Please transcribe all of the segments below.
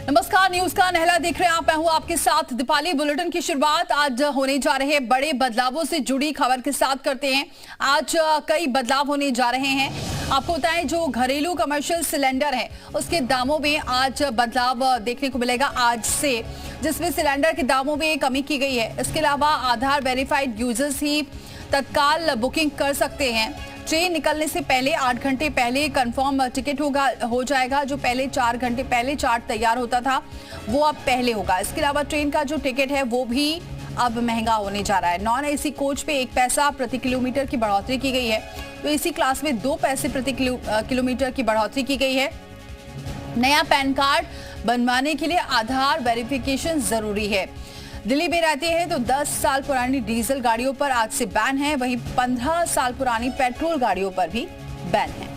नमस्कार, न्यूज का नहला देख रहे हैं आप। मैं हूं आपके साथ दीपाली। बुलेटिन की शुरुआत आज होने जा रहे बड़े बदलावों से जुड़ी खबर के साथ करते हैं। आज कई बदलाव होने जा रहे हैं। आपको बताएं, जो घरेलू कमर्शियल सिलेंडर है उसके दामों में आज बदलाव देखने को मिलेगा आज से, जिसमें सिलेंडर के दामों में कमी की गई है। इसके अलावा आधार वेरीफाइड यूजर्स ही तत्काल बुकिंग कर सकते हैं। ट्रेन निकलने से पहले 8 घंटे पहले कंफर्म टिकट हो जाएगा। जो पहले 4 घंटे पहले चार्ट तैयार होता था वो अब पहले होगा। इसके अलावा ट्रेन का जो टिकट है वो भी अब महंगा होने जा रहा है। नॉन एसी कोच पे 1 पैसा प्रति किलोमीटर की बढ़ोतरी की गई है, तो एसी क्लास में 2 पैसे प्रति किलोमीटर की बढ़ोतरी की गई है। नया पैन कार्ड बनवाने के लिए आधार वेरिफिकेशन जरूरी है। दिल्ली में रहते हैं तो 10 साल पुरानी डीजल गाड़ियों पर आज से बैन है, वहीं 15 साल पुरानी पेट्रोल गाड़ियों पर भी बैन है।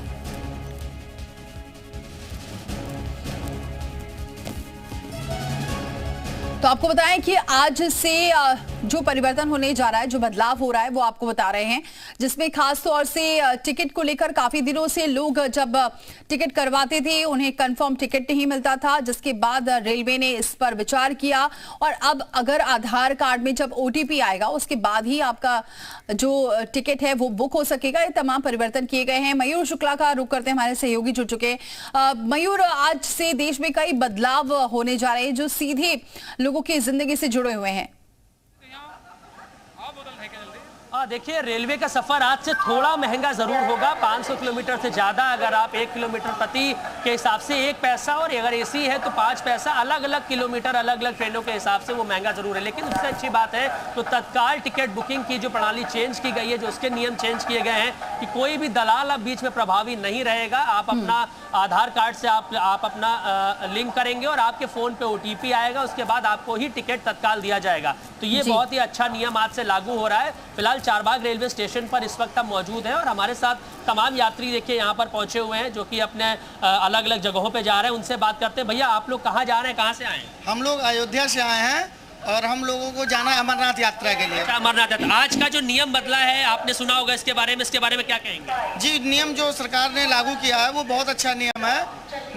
तो आपको बताएं कि आज से जो परिवर्तन होने जा रहा है, जो बदलाव हो रहा है वो आपको बता रहे हैं, जिसमें खास तौर से टिकट को लेकर काफी दिनों से लोग जब टिकट करवाते थे उन्हें कंफर्म टिकट नहीं मिलता था, जिसके बाद रेलवे ने इस पर विचार किया और अब अगर आधार कार्ड में जब ओटीपी आएगा उसके बाद ही आपका जो टिकट है वो बुक हो सकेगा। ये तमाम परिवर्तन किए गए हैं। मयूर शुक्ला का रुख करते हैं, हमारे सहयोगी जुड़ चुके हैं। मयूर, आज से देश में कई बदलाव होने जा रहे हैं जो सीधे लोगों की जिंदगी से जुड़े हुए हैं। देखिए, रेलवे का सफर आज से थोड़ा महंगा जरूर होगा। 500 किलोमीटर से ज्यादा अगर आप 1 किलोमीटर प्रति के हिसाब से 1 पैसा, और अगर एसी है तो 5 पैसा। अलग अलग किलोमीटर अलग अलग ट्रेनों के हिसाब से वो महंगा जरूर है। लेकिन उससे अच्छी बात है तो तत्काल टिकट बुकिंग की जो प्रणाली चेंज की गई है, जो उसके नियम चेंज किए गए हैं कि कोई भी दलाल अब बीच में प्रभावी नहीं रहेगा। आप अपना आधार कार्ड से आप अपना लिंक करेंगे और आपके फोन पे ओटीपी आएगा, उसके बाद आपको ही टिकट तत्काल दिया जाएगा। तो ये बहुत ही अच्छा नियम आज से लागू हो रहा है। फिलहाल चारबाग रेलवे स्टेशन पर इस वक्त हम मौजूद हैं और हमारे साथ तमाम यात्री देखिए यहाँ पर पहुंचे हुए हैं जो कि अपने अलग अलग जगहों पे जा रहे हैं। उनसे बात करते हैं। भैया, आप लोग कहाँ जा रहे हैं, कहाँ से आए हैं? हम लोग अयोध्या से आए हैं और हम लोगों को जाना है अमरनाथ यात्रा के लिए। अमरनाथ यात्रा। आज का जो नियम बदला है आपने सुना होगा, इसके बारे में क्या कहेंगे? जी, नियम जो सरकार ने लागू किया है वो बहुत अच्छा नियम है।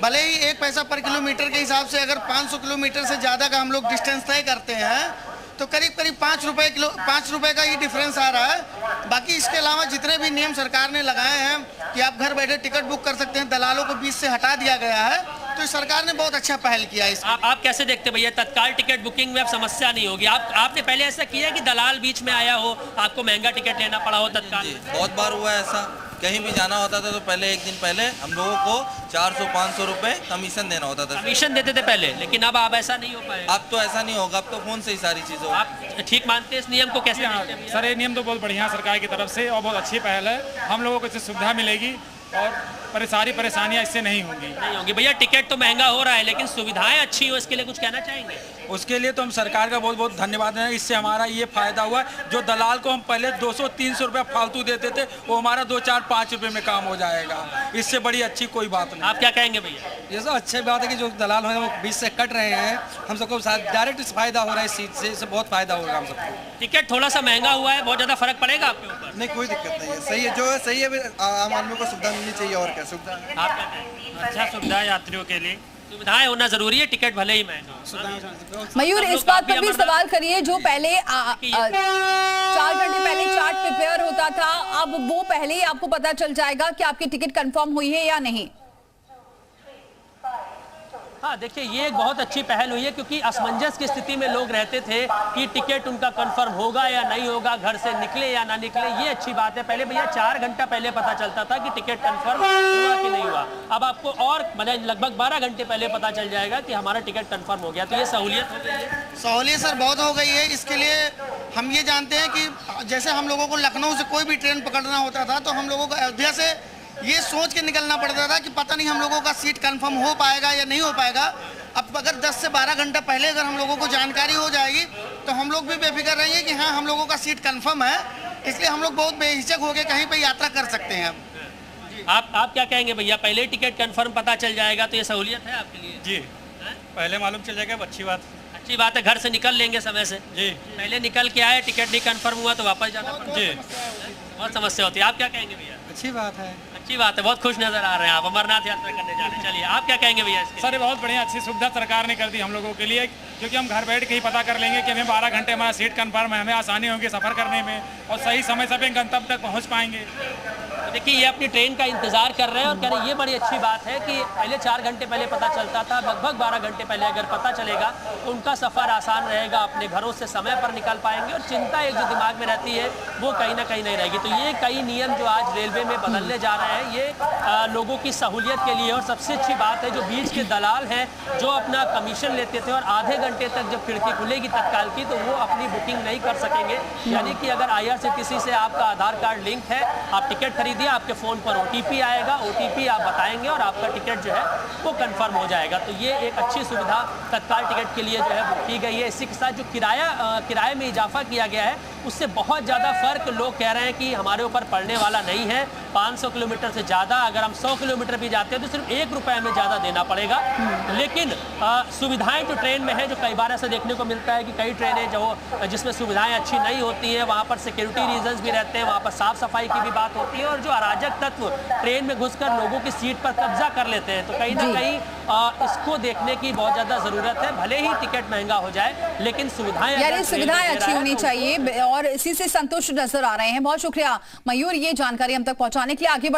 भले ही 1 पैसा पर किलोमीटर के हिसाब से अगर 500 किलोमीटर से ज़्यादा का हम लोग डिस्टेंस तय करते हैं तो करीब 5 रुपए का ये डिफरेंस आ रहा है। बाकी इसके अलावा जितने भी नियम सरकार ने लगाए हैं कि आप घर बैठे टिकट बुक कर सकते हैं, दलालों को बीच से हटा दिया गया है, तो सरकार ने बहुत अच्छा पहल किया है। आप कैसे देखते हैं भैया, तत्काल टिकट बुकिंग में अब समस्या नहीं होगी? आपने पहले ऐसा किया कि दलाल बीच में आया हो, आपको महंगा टिकट लेना पड़ा हो तत्काल? जी, बहुत बार हुआ है ऐसा। कहीं भी जाना होता था तो पहले 1 दिन पहले हम लोगों को 400-500 रुपए कमीशन देना होता था। कमीशन देते थे पहले, लेकिन अब ऐसा नहीं हो पाएगा। अब तो ऐसा नहीं होगा, अब तो फोन से ही सारी चीज़ होगी। आप ठीक मानते हैं इस नियम को? कैसे मानते हैं? सर, ये नियम तो बहुत बढ़िया सरकार की तरफ से और बहुत अच्छी पहल है। हम लोगों को इससे सुविधा मिलेगी और सारी परेशानियां इससे नहीं होंगी। भैया, टिकट तो महंगा हो रहा है लेकिन सुविधाएं अच्छी हो, इसके लिए कुछ कहना चाहेंगे? उसके लिए तो हम सरकार का बहुत बहुत धन्यवाद है। इससे हमारा ये फायदा हुआ, जो दलाल को हम पहले 200-300 रुपये फालतू देते थे वो हमारा 2, 4, 5 रुपये में काम हो जाएगा। इससे बड़ी अच्छी कोई बात नहीं। आप क्या कहेंगे भैया? ये सब अच्छी बात है कि जो दलाल हैं वो बीच से कट रहे हैं। हम सबको डायरेक्ट फायदा हो रहा है इस चीज से, इससे बहुत फायदा होगा हम सबको। टिकट थोड़ा सा महंगा हुआ है, बहुत ज्यादा फर्क पड़ेगा आपके ऊपर? नहीं, कोई दिक्कत नहीं है। सही है, जो है सही है। आम आदमी को सुविधा मिलनी चाहिए, और क्या सुविधा। आप क्या कहेंगे? अच्छा, सुविधा यात्रियों के लिए सुविधाएं होना जरूरी है, टिकट भले ही महंगा। मयूर, इस बात पर भी सवाल करिए, जो पहले 4 घंटे पहले चार्ट प्रिपेयर होता था, अब वो पहले ही आपको पता चल जाएगा कि आपकी टिकट कंफर्म हुई है या नहीं? हाँ, देखिए, ये एक बहुत अच्छी पहल हुई है क्योंकि असमंजस की स्थिति में लोग रहते थे कि टिकट उनका कंफर्म होगा या नहीं होगा, घर से निकले या ना निकले। ये अच्छी बात है। पहले भैया 4 घंटा पहले पता चलता था कि टिकट कंफर्म हुआ कि नहीं हुआ। अब आपको और मतलब लगभग 12 घंटे पहले पता चल जाएगा कि हमारा टिकट कंफर्म हो गया। तो ये सहूलियत हो गई है। सहूलियत सर बहुत हो गई है। इसके लिए हम ये जानते हैं कि जैसे हम लोगों को लखनऊ से कोई भी ट्रेन पकड़ना होता था तो हम लोगों को अयोध्या से ये सोच के निकलना पड़ता था कि पता नहीं हम लोगों का सीट कंफर्म हो पाएगा या नहीं हो पाएगा। अब अगर 10 से 12 घंटा पहले अगर हम लोगों को जानकारी हो जाएगी तो हम लोग भी बेफिक्र रहेंगे कि हाँ, हम लोगों का सीट कंफर्म है। इसलिए हम लोग बहुत बेहिचक होकर कहीं पे यात्रा कर सकते हैं। अब आप क्या कहेंगे भैया? पहले टिकट कंफर्म पता चल जाएगा तो ये सहूलियत है आपके लिए? जी, पहले मालूम चल जाएगा, अच्छी बात है। घर से निकल लेंगे समय से। जी, पहले निकल के आए, टिकट नहीं कंफर्म हुआ तो वापस जाना पड़ता है। जी, बहुत समस्या होती है। आप क्या कहेंगे भैया? अच्छी बात है। अच्छी बात है, बहुत खुश नजर आ रहे हैं आप, अमरनाथ यात्रा करने जा रहे हैं। चलिए आप क्या कहेंगे भैया इसके? सर ये बहुत बढ़िया, अच्छी सुविधा सरकार ने कर दी हम लोगों के लिए, क्योंकि हम घर बैठ के ही पता कर लेंगे कि हमें 12 घंटे हमारा सीट कंफर्म है, हमें आसानी होगी सफ़र करने में और सही समय से अपने गंतव्य तक पहुंच पाएंगे। तो देखिए ये अपनी ट्रेन का इंतजार कर रहे हैं और कह रहे हैं ये बड़ी अच्छी बात है कि पहले 4 घंटे पहले पता चलता था, लगभग 12 घंटे पहले अगर पता चलेगा तो उनका सफ़र आसान रहेगा, अपने घरों से समय पर निकल पाएंगे और चिंता एक जो दिमाग में रहती है वो कहीं ना कहीं नहीं रहेगी। तो ये कई नियम जो आज रेलवे में बदलने जा रहे हैं ये लोगों की सहूलियत के लिए। और सबसे अच्छी बात है जो बीच के दलाल हैं जो अपना कमीशन लेते थे और आधे घंटे तक जब खिड़की खुलेगी तत्काल की तो वो अपनी बुकिंग नहीं कर सकेंगे। यानी कि अगर IRCTC से आपका आधार कार्ड लिंक है, आप टिकट खरीदिए, आपके फ़ोन पर OTP आएगा, OTP आप बताएंगे और आपका टिकट जो है वो कंफर्म हो जाएगा। तो ये एक अच्छी सुविधा तत्काल टिकट के लिए जो है बुक की गई है। इसी के साथ जो किराए में इजाफा किया गया है उससे बहुत ज़्यादा फ़र्क लोग कह रहे हैं कि हमारे ऊपर पड़ने वाला नहीं है। 500 किलोमीटर से ज़्यादा अगर हम 100 किलोमीटर भी जाते हैं तो सिर्फ 1 रुपये हमें ज़्यादा देना पड़ेगा। लेकिन सुविधाएं जो ट्रेन में है, जो कई बार ऐसा देखने को मिलता है कि कई ट्रेनें जो जिसमें सुविधाएं अच्छी नहीं होती हैं, वहाँ पर सिक्योरिटी रीजंस भी रहते हैं, वहाँ पर साफ़ सफाई की भी बात होती है और जो अराजक तत्व ट्रेन में घुसकर लोगों की सीट पर कब्जा कर लेते हैं। तो कहीं ना कहीं इसको देखने की बहुत ज़्यादा ज़रूरत है। भले ही टिकट महंगा हो जाए लेकिन सुविधाएं अच्छी होनी चाहिए और इसी से संतुष्ट नजर आ रहे हैं। बहुत शुक्रिया मयूर ये जानकारी हम तक पहुंचाने के लिए। आगे